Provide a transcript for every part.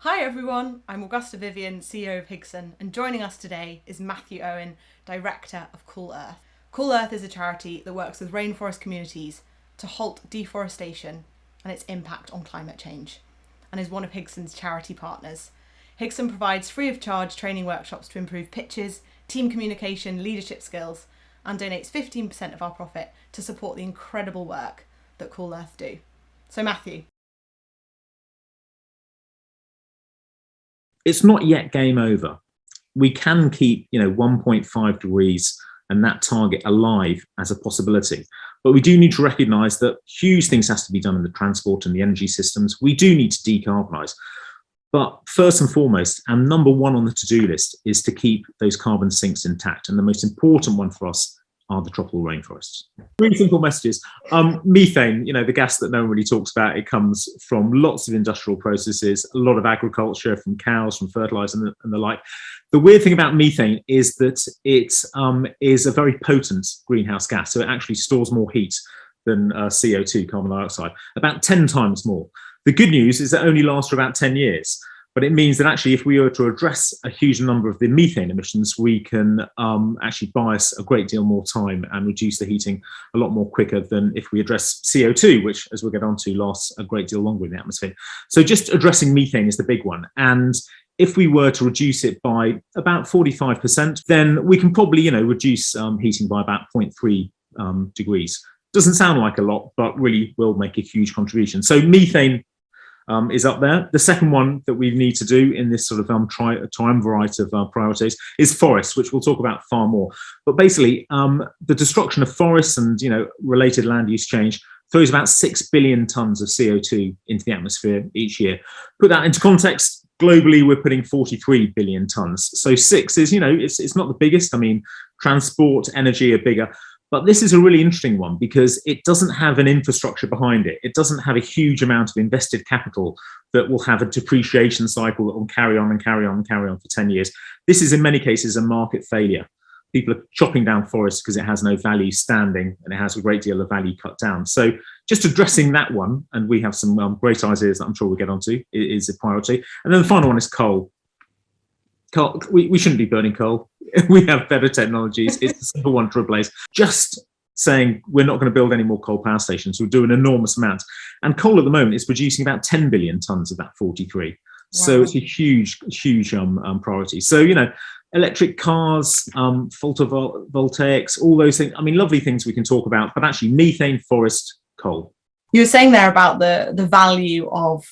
Hi everyone, I'm Augusta Vivian, CEO of Higson, and joining us today is Matthew Owen, Director of Cool Earth. Cool Earth is a charity that works with rainforest communities to halt deforestation and its impact on climate change, and is one of Higson's charity partners. Higson provides free of charge training workshops to improve pitches, team communication, leadership skills, and donates 15% of our profit to support the incredible work that Cool Earth do. So Matthew. It's not yet game over. We can keep, 1.5 degrees and that target alive as a possibility. But we do need to recognise that huge things has to be done in the transport and the energy systems. We do need to decarbonise. But first and foremost, and number one on the to-do list is to keep those carbon sinks intact. And the most important one for us are the tropical rainforests. Really simple messages. Methane, the gas that no one really talks about, it comes from lots of industrial processes, a lot of agriculture, from cows, from fertilizer and the like. The weird thing about methane is that it is a very potent greenhouse gas. So it actually stores more heat than CO2, carbon dioxide, about 10 times more. The good news is it only lasts for about 10 years. But it means that actually, if we were to address a huge number of the methane emissions, we can actually buy us a great deal more time and reduce the heating a lot more quicker than if we address CO2, which, as we'll get on to, lasts a great deal longer in the atmosphere. So just addressing methane is the big one. And if we were to reduce it by about 45%, then we can probably, reduce heating by about 0.3 degrees. Doesn't sound like a lot, but really will make a huge contribution. So methane is up there. The second one that we need to do in this sort of triumvirate of priorities is forests, which we'll talk about far more. But basically, the destruction of forests and related land use change throws about 6 billion tons of CO2 into the atmosphere each year. Put that into context. Globally, we're putting 43 billion tons. So 6 is, it's not the biggest. I mean, transport, energy are bigger. But this is a really interesting one because it doesn't have an infrastructure behind it. It doesn't have a huge amount of invested capital that will have a depreciation cycle that will carry on and carry on and carry on for 10 years. This is in many cases a market failure. People are chopping down forests because it has no value standing and it has a great deal of value cut down. So just addressing that one, and we have some great ideas that I'm sure we'll get onto, is a priority. And then the final one is coal. Coal, we shouldn't be burning coal. We have better technologies. It's a simple one to replace. Just saying we're not going to build any more coal power stations will do an enormous amount. And coal at the moment is producing about 10 billion tons of that 43. Wow. So it's a huge priority. So, electric cars, photovoltaics, all those things. I mean, lovely things we can talk about, but actually methane, forest, coal. You were saying there about the value of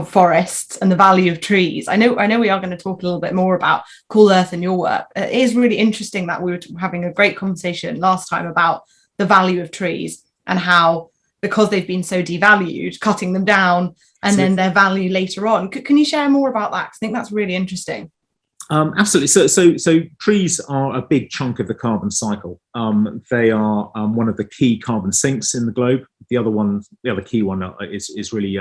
forests and the value of trees. I know we are going to talk a little bit more about Cool Earth and your work. It is really interesting that we were having a great conversation last time about the value of trees and how, because they've been so devalued, cutting them down and then their value later on. Can you share more about that? 'Cause I think that's really interesting. Absolutely. So trees are a big chunk of the carbon cycle. They are one of the key carbon sinks in the globe. The other key one is really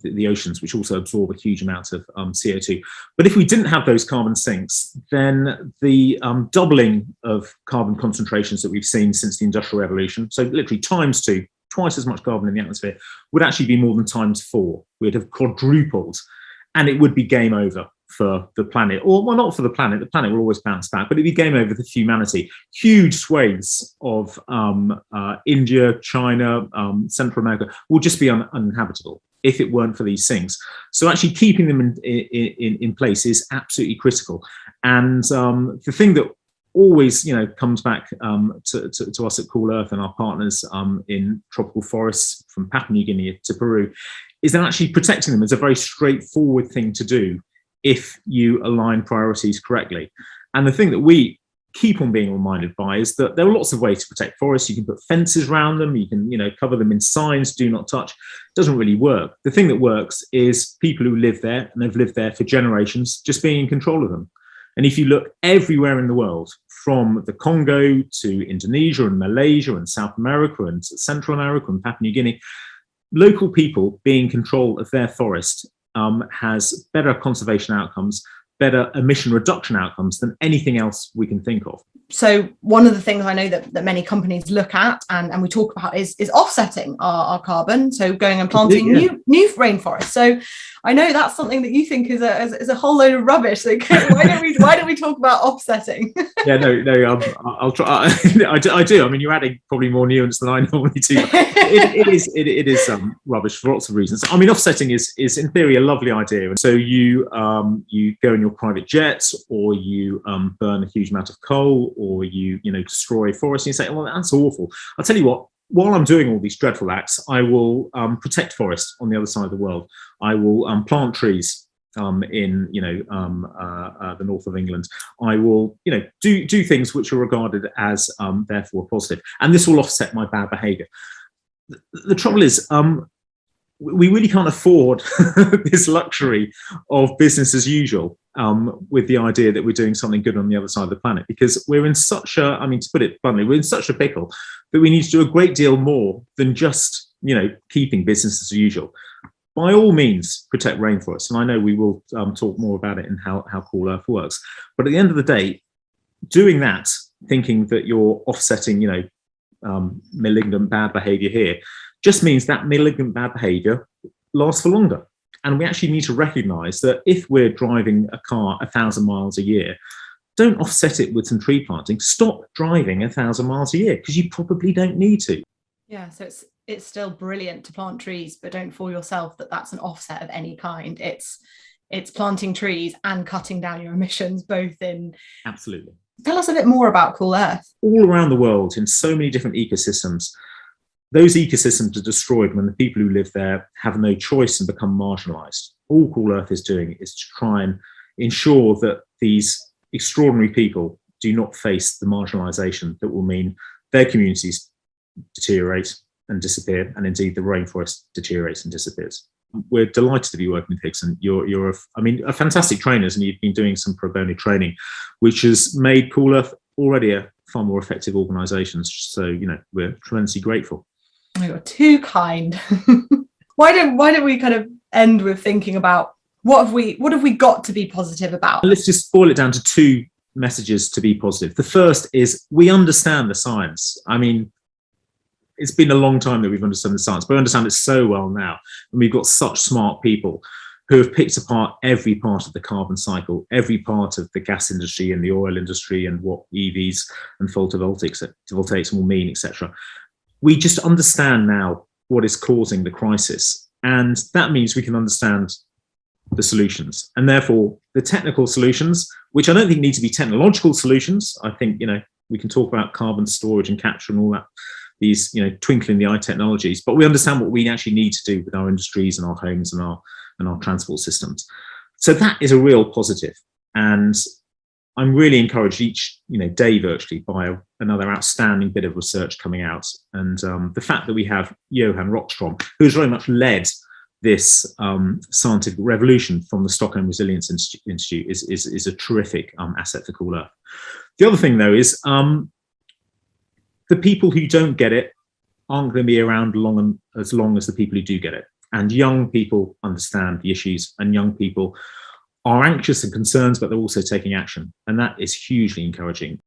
the oceans, which also absorb a huge amount of CO2. But if we didn't have those carbon sinks, then the doubling of carbon concentrations that we've seen since the Industrial Revolution, so literally times 2, twice as much carbon in the atmosphere, would actually be more than times 4. We'd have quadrupled, and it would be game over for the planet. Or, well, not for the planet. The planet will always bounce back, but it'd be game over for humanity. Huge swathes of India, China, Central America will just be uninhabitable if it weren't for these sinks. So actually keeping them in place is absolutely critical. And the thing that always, comes back to us at Cool Earth and our partners in tropical forests from Papua New Guinea to Peru is that actually protecting them is a very straightforward thing to do if you align priorities correctly. And the thing that we keep on being reminded by is that there are lots of ways to protect forests. You can put fences around them, you can cover them in signs, do not touch. It doesn't really work. The thing that works is people who live there, and they've lived there for generations, just being in control of them. And if you look everywhere in the world, from the Congo to Indonesia and Malaysia and South America and Central America and Papua New Guinea, local people being in control of their forest has better conservation outcomes, better emission reduction outcomes than anything else we can think of. So one of the things I know that many companies look at and we talk about is offsetting our carbon. So going and planting new rainforests. So I know that's something that you think is a whole load of rubbish. So why don't we talk about offsetting? Yeah, no. I'll try. I do. I mean, you're adding probably more nuance than I normally do. It is rubbish for lots of reasons. I mean, offsetting is in theory a lovely idea. And so you go in your private jet, or you burn a huge amount of coal, or you destroy forests, and you say, well, that's awful. I'll tell you what. While I'm doing all these dreadful acts, I will protect forests on the other side of the world. I will plant trees in the north of England. I will do things which are regarded as therefore positive, and this will offset my bad behaviour. The trouble is, we really can't afford this luxury of business as usual with the idea that we're doing something good on the other side of the planet, because we're in such a, I mean, to put it bluntly, we're in such a pickle that we need to do a great deal more than just, keeping business as usual. By all means, protect rainforests. And I know we will talk more about it and how Cool Earth works. But at the end of the day, doing that, thinking that you're offsetting, malignant bad behavior here, just means that malignant bad behavior lasts for longer. And we actually need to recognize that if we're driving a car 1,000 miles a year, don't offset it with some tree planting. Stop driving 1,000 miles a year, because you probably don't need to. Yeah, so it's still brilliant to plant trees, but don't fool yourself that that's an offset of any kind. It's planting trees and cutting down your emissions, both in. Absolutely. Tell us a bit more about Cool Earth. All around the world, in so many different ecosystems, those ecosystems are destroyed when the people who live there have no choice and become marginalised. All Cool Earth is doing is to try and ensure that these extraordinary people do not face the marginalisation that will mean their communities deteriorate and disappear, and indeed the rainforest deteriorates and disappears. We're delighted to be working with Higson. You're a fantastic trainers, and you've been doing some pro bono training, which has made Cool Earth already a far more effective organisation. So we're tremendously grateful. Oh, you're too kind. Why don't we kind of end with thinking about what have we got to be positive about? Let's just boil it down to two messages to be positive. The first is we understand the science. I mean, it's been a long time that we've understood the science, but we understand it so well now. And we've got such smart people who have picked apart every part of the carbon cycle, every part of the gas industry and the oil industry, and what EVs and photovoltaics will mean, etc. We just understand now what is causing the crisis. And that means we can understand the solutions. And therefore, the technical solutions, which I don't think need to be technological solutions. I think, we can talk about carbon storage and capture and all that, these, twinkle in the eye technologies, but we understand what we actually need to do with our industries and our homes and our transport systems. So that is a real positive. And I'm really encouraged each, day virtually by another outstanding bit of research coming out. And the fact that we have Johan Rockstrom, who has very much led this scientific revolution from the Stockholm Resilience Institute is a terrific asset for Cool Earth. The other thing, though, is the people who don't get it aren't going to be around as long as the people who do get it. And young people understand the issues, and young people are anxious and concerned, but they're also taking action. And that is hugely encouraging.